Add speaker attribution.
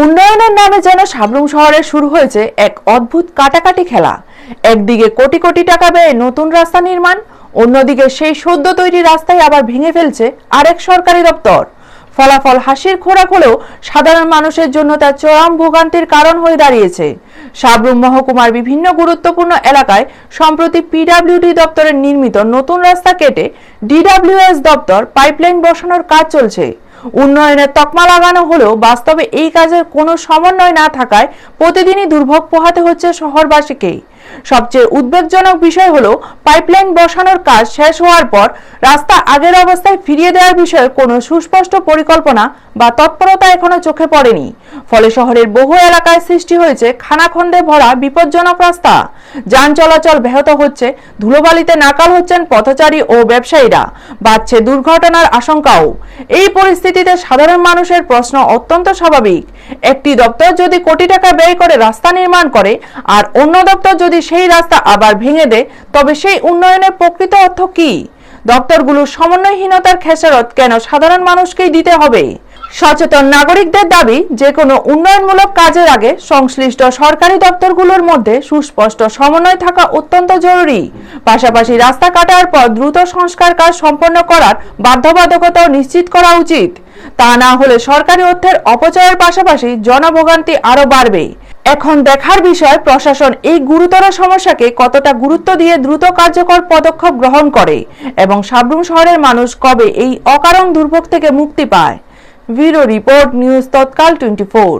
Speaker 1: উন্নয়নের নামে যেন সাবরুম শহরে শুরু হয়েছে এক অদ্ভুত কাটাকাটি খেলা। একদিকে কোটি কোটি টাকা ব্যয়ে নতুন রাস্তা নির্মাণ, অন্যদিকে সেই সদ্য তৈরি রাস্তায় আবার ভেঙে ফেলছে আরেক সরকারি দপ্তর। ফলাফল হাসির খোরাক হলেও সাধারণ মানুষের জন্য তা চরম ভোগান্তির কারণ হয়ে দাঁড়িয়েছে। সাবরুম মহকুমার বিভিন্ন গুরুত্বপূর্ণ এলাকায় সম্প্রতি পিডব্লিউডি দপ্তরের নির্মিত নতুন রাস্তা কেটে ডিডব্লিউএস দপ্তর পাইপলাইন বসানোর কাজ চলছে। উন্নয়নের তকমা লাগানো হলেও বাস্তবে এই কাজের কোনো সমন্বয় না থাকায় প্রতিদিনই দুর্ভোগ পোহাতে হচ্ছে শহরবাসীকে। সবচেয়ে উদ্বেগজনক বিষয় হলো পাইপলাইন বসানোর কাজ শেষ হওয়ার পর রাস্তা আগের অবস্থায় ফিরিয়ে দেওয়ার বিষয়ে কোনো সুস্পষ্ট পরিকল্পনা বা তৎপরতা এখনো চোখে পড়েনি। ফলে শহরের বহু এলাকায় সৃষ্টি হয়েছে খানাখন্দে ভরা বিপজ্জনক রাস্তা। যান চলাচল ব্যাহত হচ্ছে, ধুলোবালিতে নাকাল হচ্ছেন পথচারী ও ব্যবসায়ীরা, বাড়ছে দুর্ঘটনার আশঙ্কাও। এই পরিস্থিতিতে সাধারণ মানুষের প্রশ্ন অত্যন্ত স্বাভাবিক। একটি দপ্তর যদি কোটি টাকা ব্যয় করে রাস্তা নির্মাণ করে আর অন্য দপ্তর যদি সেই রাস্তা আবার ভেঙে দেয়, তবে সেই উন্নয়নের প্রকৃত অর্থ কি? দপ্তরগুলোর সমন্বয়হীনতার খেসারত কেন সাধারণ মানুষকেই দিতে হবে? সচেতন নাগরিকদের দাবি, যে কোনো উন্নয়নমূলক কাজের আগে সংশ্লিষ্ট সরকারি দপ্তরগুলোর মধ্যে সুস্পষ্ট সমন্বয় থাকা অত্যন্ত জরুরি। পাশাপাশি রাস্তা কাটার পর দ্রুত সংস্কার কাজ সম্পন্ন করার বাধ্যবাধকতাও নিশ্চিত করা উচিত। তা না হলে সরকারি অর্থের অপচয়ের পাশাপাশি জনভোগান্তি আরো বাড়বে। এখন দেখার বিষয় ব্যবস্থা এই গুরুতর সমস্যাকে কতটা গুরুত্ব দিয়ে দ্রুত কার্যকর পদক্ষেপ গ্রহণ করে এবং সাবরুম শহরের মানুষ কবে এই অকারণ দুর্ভোগ থেকে মুক্তি পায়। ব্যুরো রিপোর্ট, নিউজ তৎকাল 24।